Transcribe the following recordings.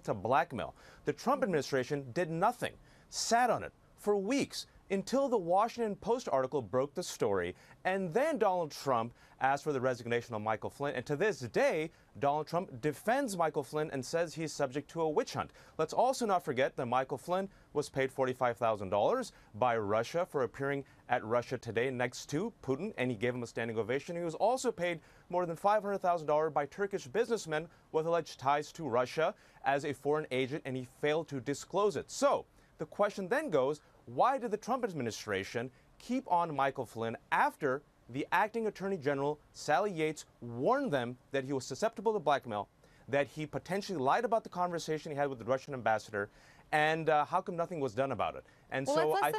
to blackmail. The Trump administration did nothing, sat on it for weeks until the Washington Post article broke the story. And then Donald Trump asked for the resignation of Michael Flynn. And to this day, Donald Trump defends Michael Flynn and says he's subject to a witch hunt. Let's also not forget that Michael Flynn was paid $45,000 by Russia for appearing at Russia Today next to Putin, and he gave him a standing ovation. He was also paid more than $500,000 by Turkish businessmen with alleged ties to Russia as a foreign agent, and he failed to disclose it. So the question then goes, why did the Trump administration keep on Michael Flynn after the acting attorney general, Sally Yates, warned them that he was susceptible to blackmail, that he potentially lied about the conversation he had with the Russian ambassador, and how come nothing was done about it? And well, so let's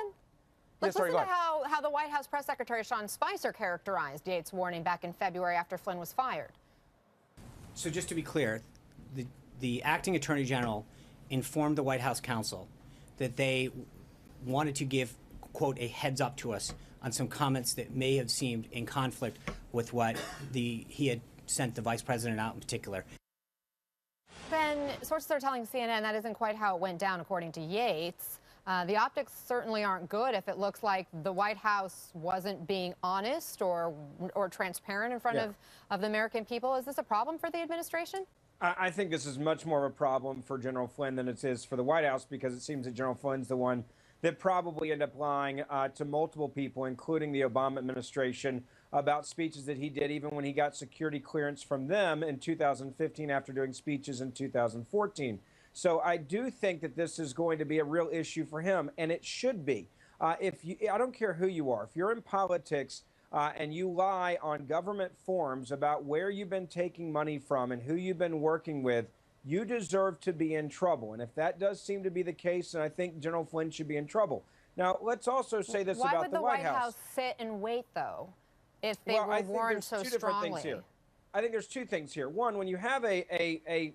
listen to how the White House press secretary Sean Spicer characterized Yates' warning back in February after Flynn was fired. So just to be clear, the acting attorney general informed the White House counsel that they wanted to give, quote, a heads up to us on some comments that may have seemed in conflict with what he had sent the vice president out in particular. Ben, sources are telling CNN that isn't quite how it went down, according to Yates. The optics certainly aren't good if it looks like the White House wasn't being honest or transparent in front of the American people. Is this a problem for the administration? I think this is much more of a problem for General Flynn than it is for the White House, because it seems that General Flynn's the one that probably ended up lying to multiple people, including the Obama administration, about speeches that he did even when he got security clearance from them in 2015 after doing speeches in 2014. So I do think that this is going to be a real issue for him, and it should be. I don't care who you are. If you're in politics and you lie on government forms about where you've been taking money from and who you've been working with, you deserve to be in trouble. And if that does seem to be the case, then I think General Flynn should be in trouble. Now, let's also say this about the White House. Why would the White House sit and wait, though, if they were warned so strongly? I think there's two things here. One, when you have an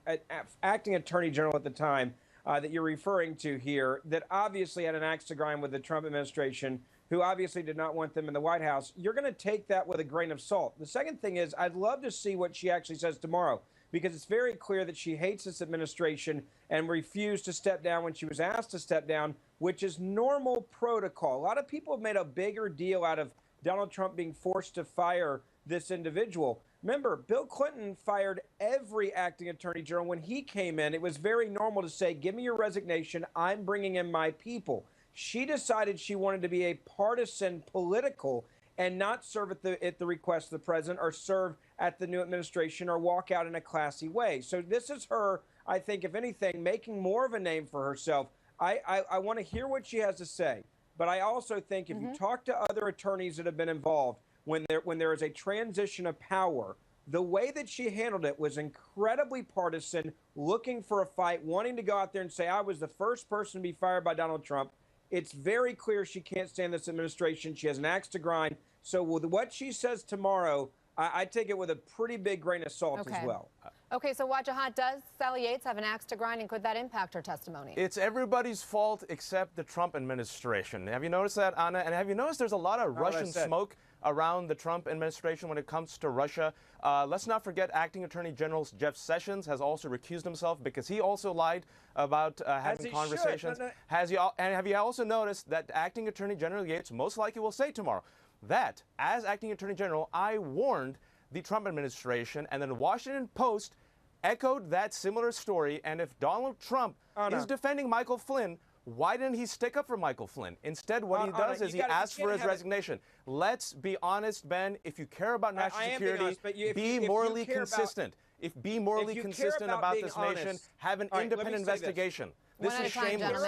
acting attorney general at the time that you're referring to here that obviously had an axe to grind with the Trump administration, who obviously did not want them in the White House, you're going to take that with a grain of salt. The second thing is, I'd love to see what she actually says tomorrow, because it's very clear that she hates this administration and refused to step down when she was asked to step down, which is normal protocol. A lot of people have made a bigger deal out of Donald Trump being forced to fire this individual. Remember, Bill Clinton fired every acting attorney general when he came in. It was very normal to say, give me your resignation. I'm bringing in my people. She decided she wanted to be a partisan political and not serve at the request of the president or serve at the new administration or walk out in a classy way. So this is her, I think, if anything, making more of a name for herself. I want to hear what she has to say. But I also think if you talk to other attorneys that have been involved, when there is a transition of power, the way that she handled it was incredibly partisan, looking for a fight, wanting to go out there and say, I was the first person to be fired by Donald Trump. It's very clear she can't stand this administration. She has an axe to grind. So with what she says tomorrow, I take it with a pretty big grain of salt as well. Okay, so Wajahat, does Sally Yates have an axe to grind, and could that impact her testimony? It's everybody's fault except the Trump administration. Have you noticed that, Anna? And have you noticed there's a lot of Russian smoke around the Trump administration when it comes to Russia? Let's not forget Acting Attorney General Jeff Sessions has also recused himself because he also lied about having conversations. And have you also noticed that Acting Attorney General Yates most likely will say tomorrow that, as Acting Attorney General, I warned the Trump administration, and then the Washington Post echoed that similar story. And if Donald Trump is defending Michael Flynn, why didn't he stick up for Michael Flynn? Instead, what he does is he asks for his resignation. Let's be honest, Ben. If you care about national security, be morally consistent. Be morally consistent about this nation. Have an independent investigation. This is shameless.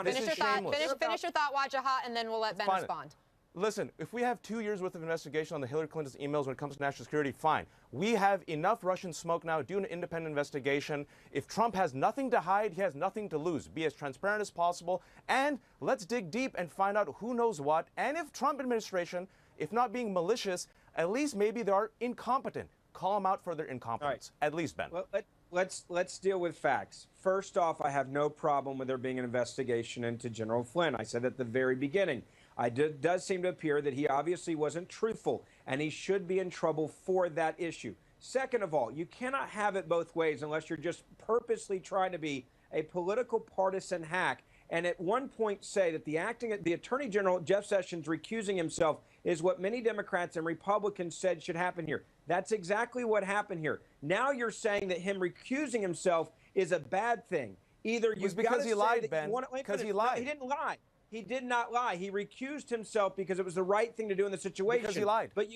This is shameless. Finish your thought, Wajahat, and then we'll let Ben respond. Listen, if we have 2 years worth of investigation on the Hillary Clinton's emails when it comes to national security, fine. We have enough Russian smoke now. Do an independent investigation. If Trump has nothing to hide, he has nothing to lose. Be as transparent as possible. And let's dig deep and find out who knows what. And if Trump administration, if not being malicious, at least maybe they are incompetent. Call them out for their incompetence. At least, Ben. Well, let's deal with facts. First off, I have no problem with there being an investigation into General Flynn. I said at the very beginning. It does seem to appear that he obviously wasn't truthful, and he should be in trouble for that issue. Second of all, you cannot have it both ways unless you're just purposely trying to be a political partisan hack. And at one point say that the Attorney General, Jeff Sessions, recusing himself is what many Democrats and Republicans said should happen here. That's exactly what happened here. Now you're saying that him recusing himself is a bad thing. Either you've got to he say lied, that Ben. you want to, Because he no, lied. he didn't lie. He did not lie. He recused himself because it was the right thing to do in the situation. Because he lied. But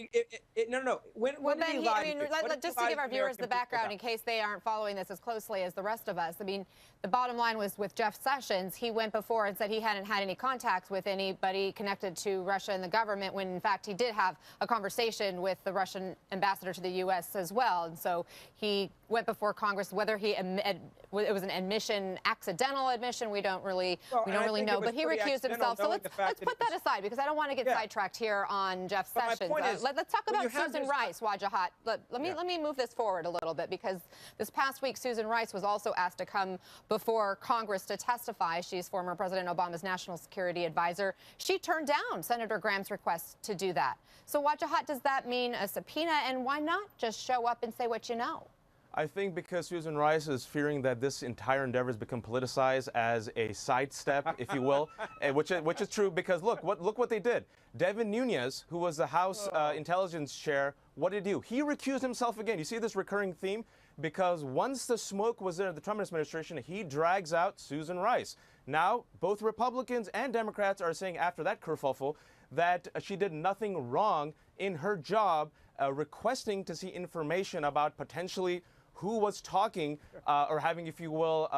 no. When did he lie? I mean, just to give our viewers the background in case they aren't following this as closely as the rest of us. I mean, the bottom line was with Jeff Sessions, he went before and said he hadn't had any contacts with anybody connected to Russia and the government, when in fact he did have a conversation with the Russian ambassador to the U.S. as well. And so he went before Congress. Whether it was an admission, accidental admission, we don't really know. But he recused himself. So let's put that aside, because I don't want to get sidetracked here on Jeff Sessions. Let's talk about Susan Rice, Wajahat. Let me move this forward a little bit, because this past week Susan Rice was also asked to come before Congress to testify. She's former President Obama's national security advisor. She turned down Senator Graham's request to do that. So Wajahat, does that mean a subpoena? And why not just show up and say what you know? I think because Susan Rice is fearing that this entire endeavor has become politicized as a sidestep, if you will, which is true, because look what they did. Devin Nunes, who was the House Intelligence Chair, what did he do? He recused himself again. You see this recurring theme? Because once the smoke was there in the Trump administration, he drags out Susan Rice. Now, both Republicans and Democrats are saying after that kerfuffle that she did nothing wrong in her job requesting to see information about potentially who was talking or having, if you will,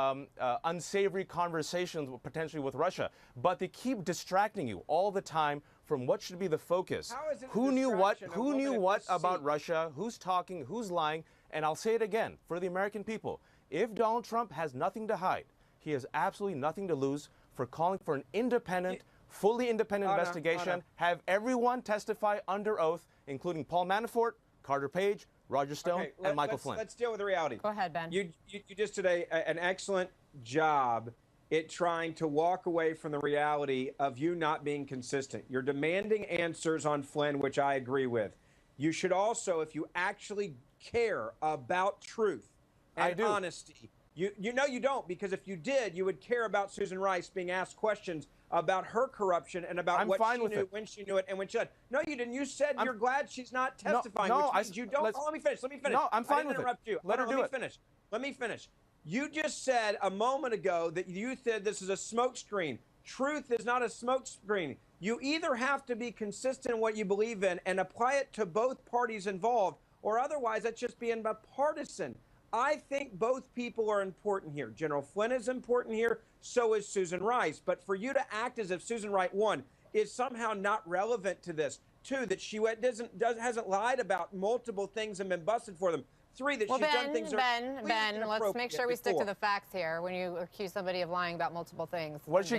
unsavory conversations potentially with Russia. But they keep distracting you all the time from what should be the focus. Who knew what about Russia? Who's talking? Who's lying? And I'll say it again for the American people. If Donald Trump has nothing to hide, he has absolutely nothing to lose for calling for an independent, fully independent investigation, have everyone testify under oath, including Paul Manafort, Carter Page, Roger Stone, and Michael Flynn. Let's deal with the reality. Go ahead, Ben. You just did an excellent job at trying to walk away from the reality of you not being consistent. You're demanding answers on Flynn, which I agree with. You should also, if you actually care about truth and honesty, you know you don't, because if you did, you would care about Susan Rice being asked questions about her corruption and about what she knew, when she knew it, and when she said. No, you didn't. You said you're glad she's not testifying, which means you don't. Let me finish. No, I'm fine with it. Interrupt you. Let me finish. Let me finish. You just said a moment ago that you said this is a smokescreen. Truth is not a smokescreen. You either have to be consistent in what you believe in and apply it to both parties involved, or otherwise that's just being partisan. I think both people are important here. General Flynn is important here, so is Susan Rice. But for you to act as if Susan Rice, one, is somehow not relevant to this. Two, that she hasn't lied about multiple things and been busted for them. Three, that she's done things that are Ben, let's make sure we stick to the facts here when you accuse somebody of lying about multiple things. What did she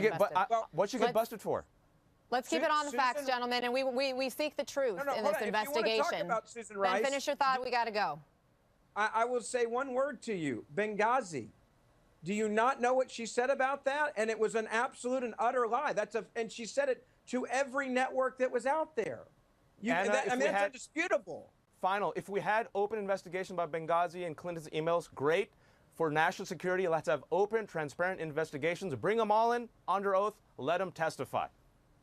get busted for? Let's keep it on the facts, gentlemen, and we seek the truth in this investigation. If you want to talk about Susan Rice, Ben, finish your thought. We got to go. I will say one word to you, Benghazi. Do you not know what she said about that? And it was an absolute and utter lie. And she said it to every network that was out there. That's undisputable. Final. If we had open investigation about Benghazi and Clinton's emails, great. For national security, let's have open, transparent investigations. Bring them all in under oath. Let them testify.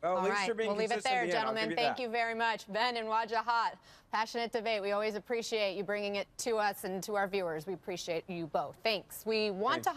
Well, all right, we'll leave it there, gentlemen. Thank you very much. Ben and Wajahat, passionate debate. We always appreciate you bringing it to us and to our viewers. We appreciate you both. Thanks. We want to...